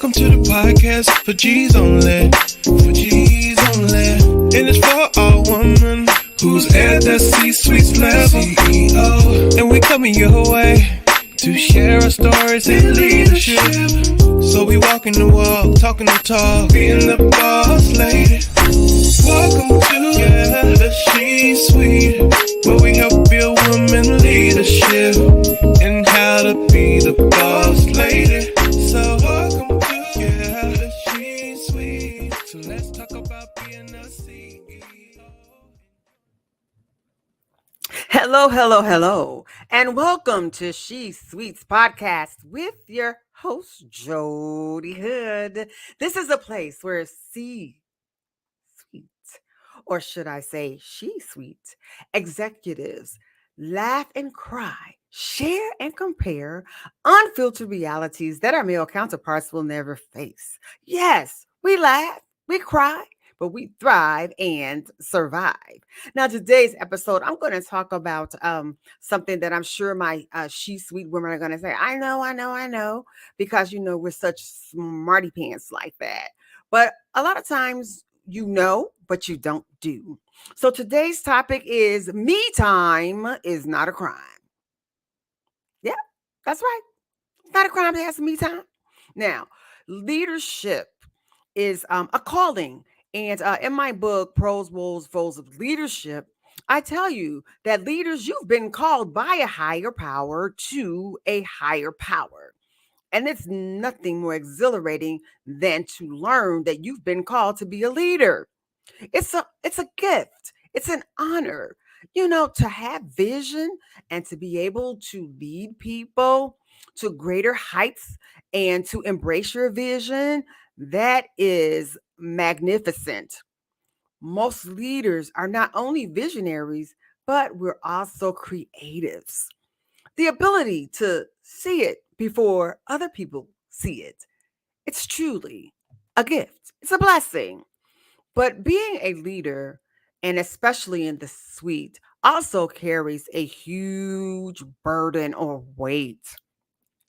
Welcome to the podcast for G's only. For G's only. And it's for all women who's at the C-suite level. CEO. And we coming your way to share our stories in leadership. So we walking the walk, talking the talk, being the boss lady. Welcome to the C-suite, where we help build women leadership and how to be the boss lady. So welcome to the C-suite. So let's talk about being a CEO. Hello, and welcome to She Sweets podcast with your host, Jodi Hood. This is a place where C Sweet, or should I say She Sweet, executives laugh and cry, share and compare unfiltered realities that our male counterparts will never face. Yes, we laugh, we cry, but we thrive and survive. Now, today's episode, I'm going to talk about something that I'm sure my She Sweet women are going to say, I know, because, we're such smarty pants like that. But a lot of times, but you don't do. So today's topic is me time is not a crime. Yeah, that's right. It's not a crime to have some me time. Now, leadership is a calling. And in my book, Pros, Woes, Foes of Leadership, I tell you that leaders, you've been called by a higher power to a higher power. And it's nothing more exhilarating than to learn that you've been called to be a leader. It's a gift. It's an honor, to have vision and to be able to lead people to greater heights and to embrace your vision. That is magnificent. Most leaders are not only visionaries, but we're also creatives. The ability to see it before other people see it. It's truly a gift. It's a blessing. But being a leader, and especially in the suite, also carries a huge burden or weight.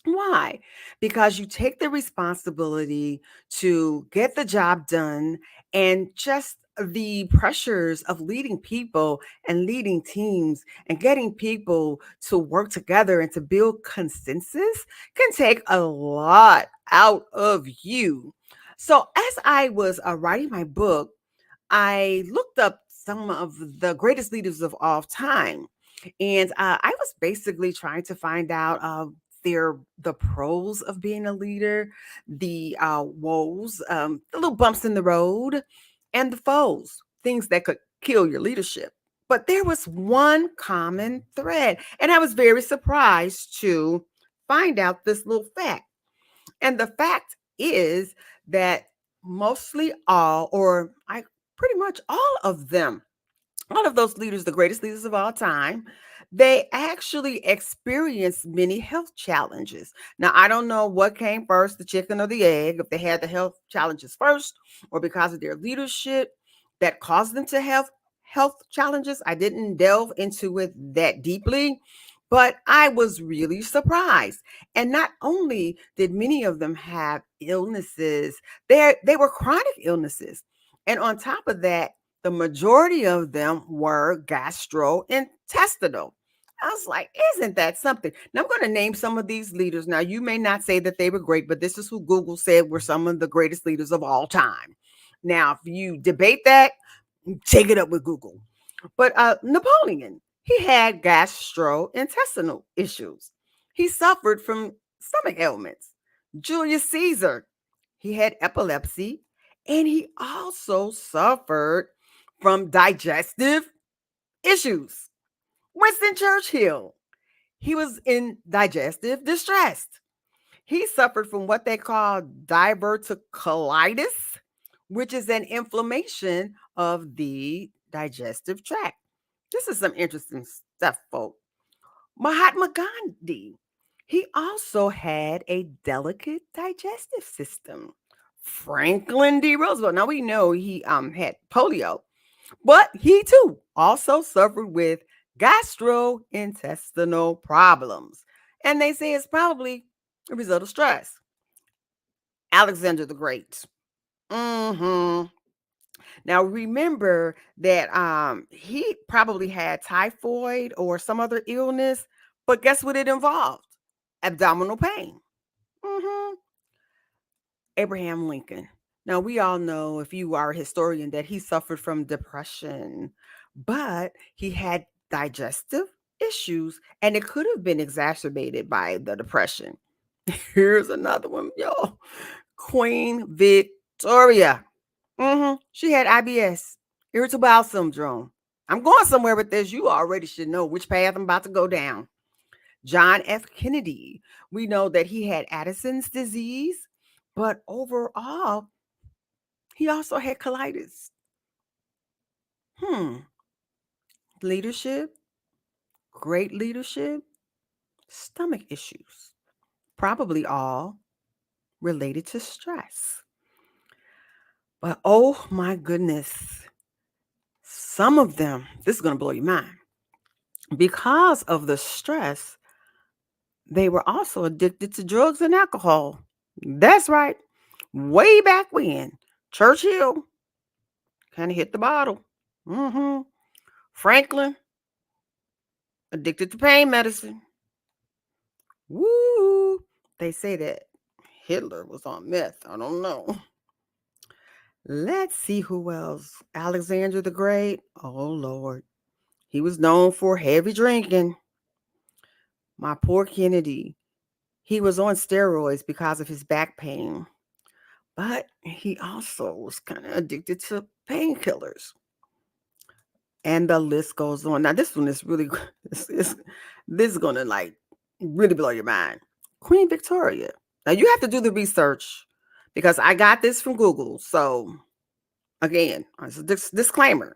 Why? Because you take the responsibility to get the job done and just the pressures of leading people and leading teams and getting people to work together and to build consensus can take a lot out of you. So, as I was writing my book, I looked up some of the greatest leaders of all time. And I was basically trying to find out the pros of being a leader, the woes, the little bumps in the road, and the foes, things that could kill your leadership. But there was one common thread, and I was very surprised to find out this little fact. And the fact is that mostly all, or I pretty much all of them, all of those leaders, the greatest leaders of all time, they actually experienced many health challenges. Now, I don't know what came first, the chicken or the egg, if they had the health challenges first or because of their leadership that caused them to have health challenges. I didn't delve into it that deeply, but I was really surprised. And not only did many of them have illnesses, they were chronic illnesses. And on top of that, the majority of them were gastrointestinal. I was like, isn't that something? Now I'm going to name some of these leaders. Now, you may not say that they were great, but this is who Google said were some of the greatest leaders of all time. Now, if you debate that, take it up with Google. But Napoleon, he had gastrointestinal issues. He suffered from stomach ailments. Julius Caesar, he had epilepsy, and he also suffered from digestive issues. Winston Churchill, he was in digestive distress. He suffered from what they call diverticulitis, which is an inflammation of the digestive tract. This is some interesting stuff, folks. Mahatma Gandhi, he also had a delicate digestive system. Franklin D. Roosevelt, now we know he had polio, but he too also suffered with gastrointestinal problems. And they say it's probably a result of stress. Alexander the Great. Hmm. Now remember that he probably had typhoid or some other illness, but guess what it involved? Abdominal pain. Hmm. Abraham Lincoln. Now we all know, if you are a historian, that he suffered from depression, but he had digestive issues and it could have been exacerbated by the depression. Here's another one, yo. Queen Victoria. She had IBS, irritable bowel syndrome. I'm going somewhere with this. You already should know which path I'm about to go down. John F. Kennedy. We know that he had Addison's disease, but overall, he also had colitis. Hmm. Leadership, great leadership, stomach issues, probably all related to stress. But oh my goodness, some of them, this is going to blow your mind. Because of the stress, they were also addicted to drugs and alcohol. That's right. Way back when, Churchill kind of hit the bottle. Hmm. Franklin, addicted to pain medicine. Woo! They say that Hitler was on meth. I don't know. Let's see who else. Alexander the Great. Oh, Lord. He was known for heavy drinking. My poor Kennedy. He was on steroids because of his back pain, but he also was kind of addicted to painkillers. And the list goes on. Now, this one is really, this is going to like really blow your mind. Queen Victoria. Now, you have to do the research because I got this from Google. So, again, it's a disclaimer.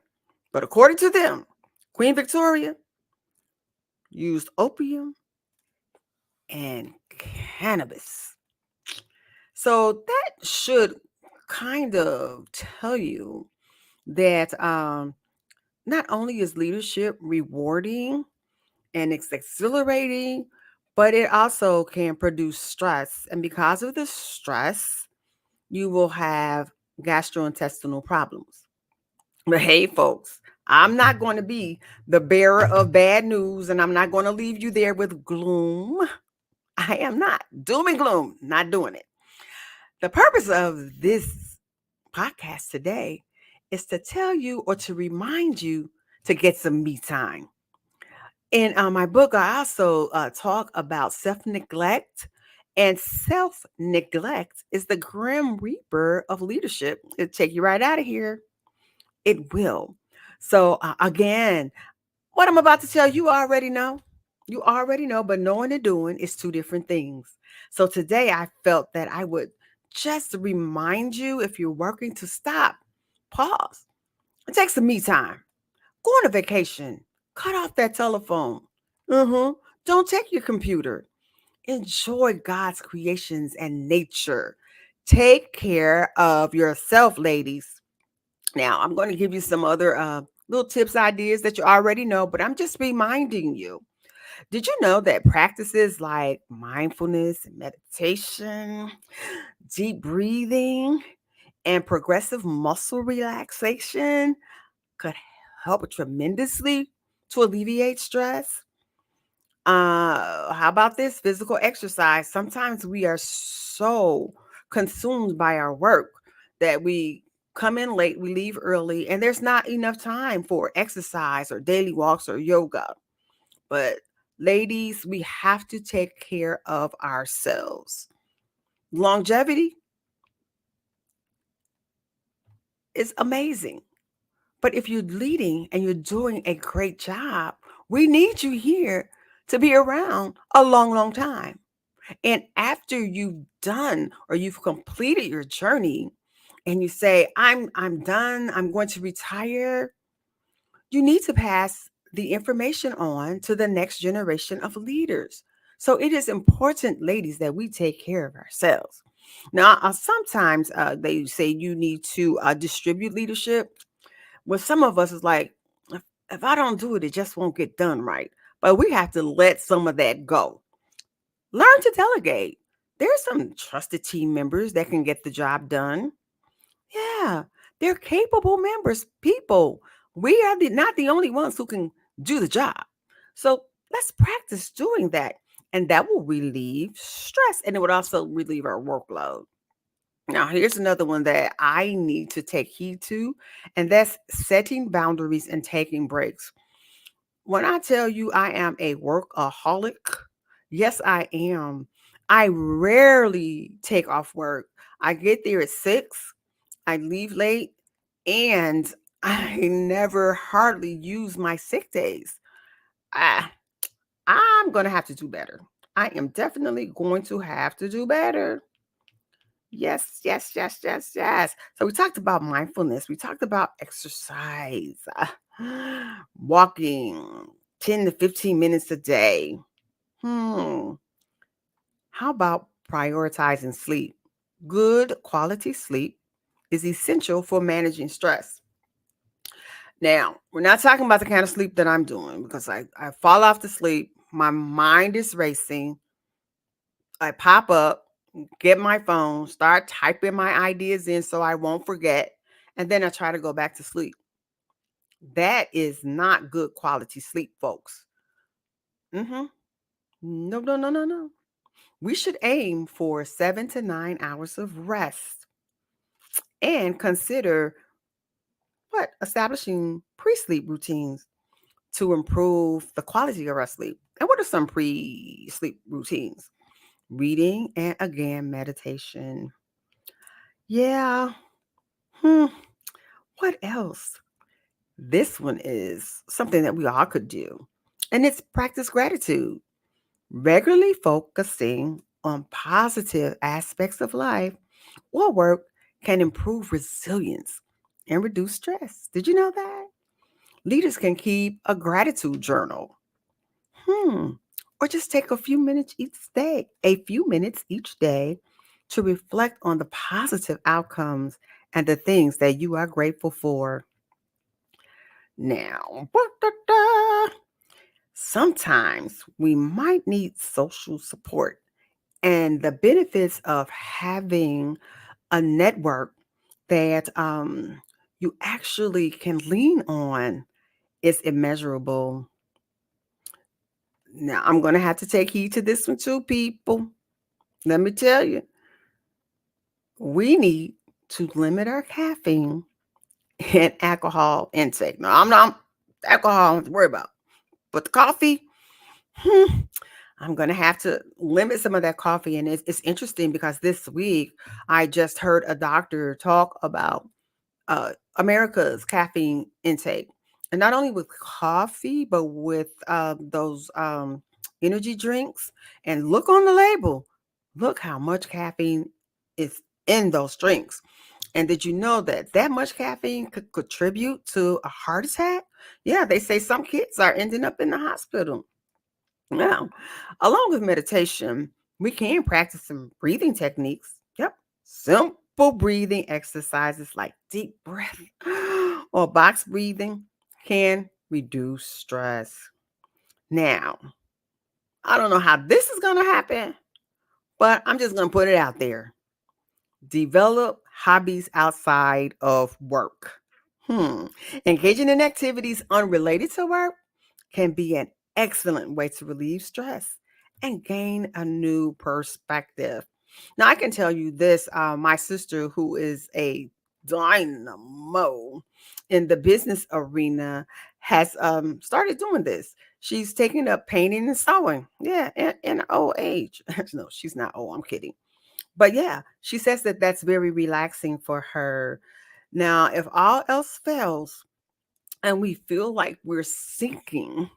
But according to them, Queen Victoria used opium and cannabis. So that should kind of tell you that not only is leadership rewarding and it's exhilarating, but it also can produce stress. And because of the stress, you will have gastrointestinal problems. But hey, folks, I'm not going to be the bearer of bad news and I'm not going to leave you there with gloom. I am not. Doom and gloom, not doing it. The purpose of this podcast today is to tell you or to remind you to get some me time. In my book, I also talk about self neglect, and self neglect is the grim reaper of leadership. It'll take you right out of here. It will. So, again, what I'm about to tell you already know. You already know, but knowing and doing is two different things. So today I felt that I would just remind you, if you're working, to stop, pause, and take some me time. Go on a vacation. Cut off that telephone. Don't take your computer. Enjoy God's creations and nature. Take care of yourself, ladies. Now, I'm going to give you some other little tips, ideas that you already know, but I'm just reminding you. Did you know that practices like mindfulness and meditation, deep breathing, and progressive muscle relaxation could help tremendously to alleviate stress? How about this? Physical exercise. Sometimes we are so consumed by our work that we come in late, we leave early, and there's not enough time for exercise or daily walks or yoga. But ladies, we have to take care of ourselves. Longevity is amazing. But if you're leading and you're doing a great job, we need you here to be around a long, long time. And after you've done or you've completed your journey and you say, I'm done, I'm going to retire, you need to pass the information on to the next generation of leaders. So it is important, ladies, that we take care of ourselves. Now, sometimes they say you need to distribute leadership. Well, some of us is like, if I don't do it, it just won't get done right. But we have to let some of that go. Learn to delegate. There's some trusted team members that can get the job done. Yeah, they're capable members, people. We are not the only ones who can do the job. So let's practice doing that. And that will relieve stress and it would also relieve our workload. Now, here's another one that I need to take heed to, and that's setting boundaries and taking breaks. When I tell you I am a workaholic, yes, I am. I rarely take off work. I get there at 6, I leave late, and I never hardly use my sick days. I, I'm going to have to do better. I am definitely going to have to do better. Yes, yes, yes, yes, yes. So we talked about mindfulness. We talked about exercise, walking 10 to 15 minutes a day. Hmm. How about prioritizing sleep? Good quality sleep is essential for managing stress. Now, we're not talking about the kind of sleep that I'm doing because I fall off to sleep. My mind is racing. I pop up, get my phone, start typing my ideas in so I won't forget, and then I try to go back to sleep. That is not good quality sleep, folks. Hmm. No, no, no, no, no. We should aim for 7 to 9 hours of rest and consider what establishing pre-sleep routines to improve the quality of our sleep. And what are some pre-sleep routines? Reading and again meditation. Yeah. Hmm. What else? This one is something that we all could do, and it's practice gratitude. Regularly focusing on positive aspects of life or work can improve resilience and reduce stress. Did you know that? Leaders can keep a gratitude journal. Hmm. Or just take a few minutes each day to reflect on the positive outcomes and the things that you are grateful for. Now, sometimes we might need social support, and the benefits of having a network that you actually can lean on is immeasurable. Now, I'm going to have to take heed to this one too, people. Let me tell you, we need to limit our caffeine and alcohol intake. Now, I'm not alcohol, I don't have to worry about, but the coffee, hmm, I'm going to have to limit some of that coffee. And it's interesting because this week I just heard a doctor talk about America's caffeine intake. And not only with coffee, but with those energy drinks. And look on the label. Look how much caffeine is in those drinks. And did you know that that much caffeine could contribute to a heart attack? Yeah, they say some kids are ending up in the hospital. Now, along with meditation, we can practice some breathing techniques. Yep. Simple breathing exercises like deep breath or box breathing can reduce stress. Now, I don't know how this is going to happen, but I'm just going to put it out there. Develop hobbies outside of work. Hmm. Engaging in activities unrelated to work can be an excellent way to relieve stress and gain a new perspective. Now, I can tell you this my sister, who is a dynamo in the business arena, has started doing this. She's taking up painting and sewing. Yeah, in old age. No, she's not old. I'm kidding. But yeah, she says that that's very relaxing for her. Now, if all else fails and we feel like we're sinking,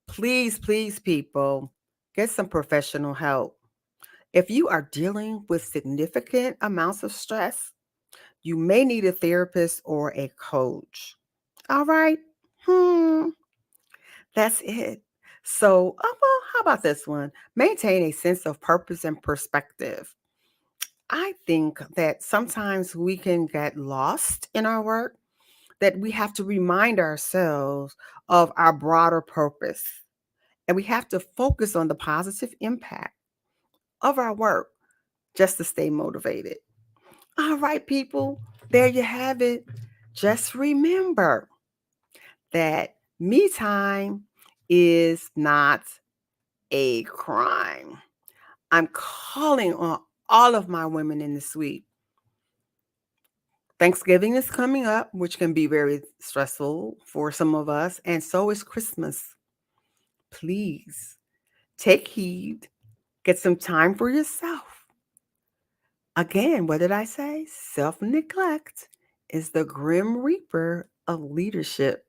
please, please, people, get some professional help. If you are dealing with significant amounts of stress, you may need a therapist or a coach. All right. Hmm. That's it. So, well, how about this one? Maintain a sense of purpose and perspective. I think that sometimes we can get lost in our work, that we have to remind ourselves of our broader purpose. And we have to focus on the positive impact of our work. just to stay motivated. All right, people, there you have it. Just remember that me time is not a crime. I'm calling on all of my women in the suite. Thanksgiving is coming up, which can be very stressful for some of us, and so is Christmas. Please take heed, get some time for yourself. Again, what did I say? Self-neglect is the grim reaper of leadership.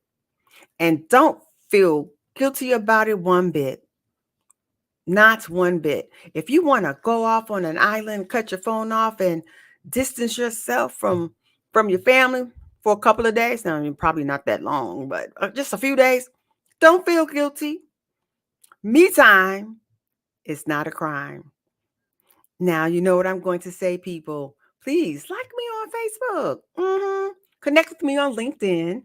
And don't feel guilty about it one bit. Not one bit. If you want to go off on an island, cut your phone off, and distance yourself from your family for a couple of days, now, I mean, probably not that long, but just a few days, don't feel guilty. Me time is not a crime. Now, you know what I'm going to say, people. Please like me on Facebook. Connect with me on LinkedIn.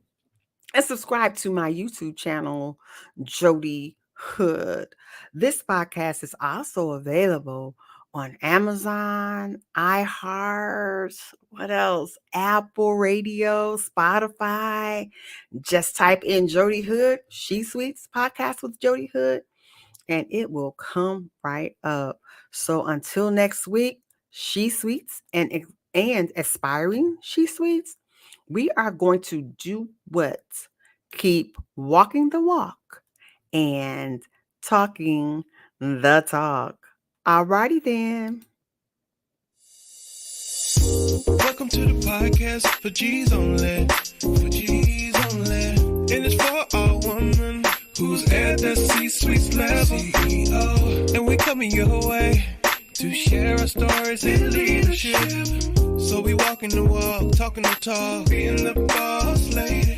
And subscribe to my YouTube channel, Jodi Hood. This podcast is also available on Amazon, iHeart, what else? Apple Radio, Spotify. Just type in Jodi Hood, She Sweets Podcast with Jodi Hood, and it will come right up. So until next week, She Sweets and aspiring She Sweets, we are going to do what? Keep walking the walk and talking the talk. Alrighty then. Welcome to the podcast for G's only. For G's only. And it's for all women who's at the C-suite level. CEO. And we coming your way to share our stories in leadership. So we walking the walk, talking the talk, being the boss lady.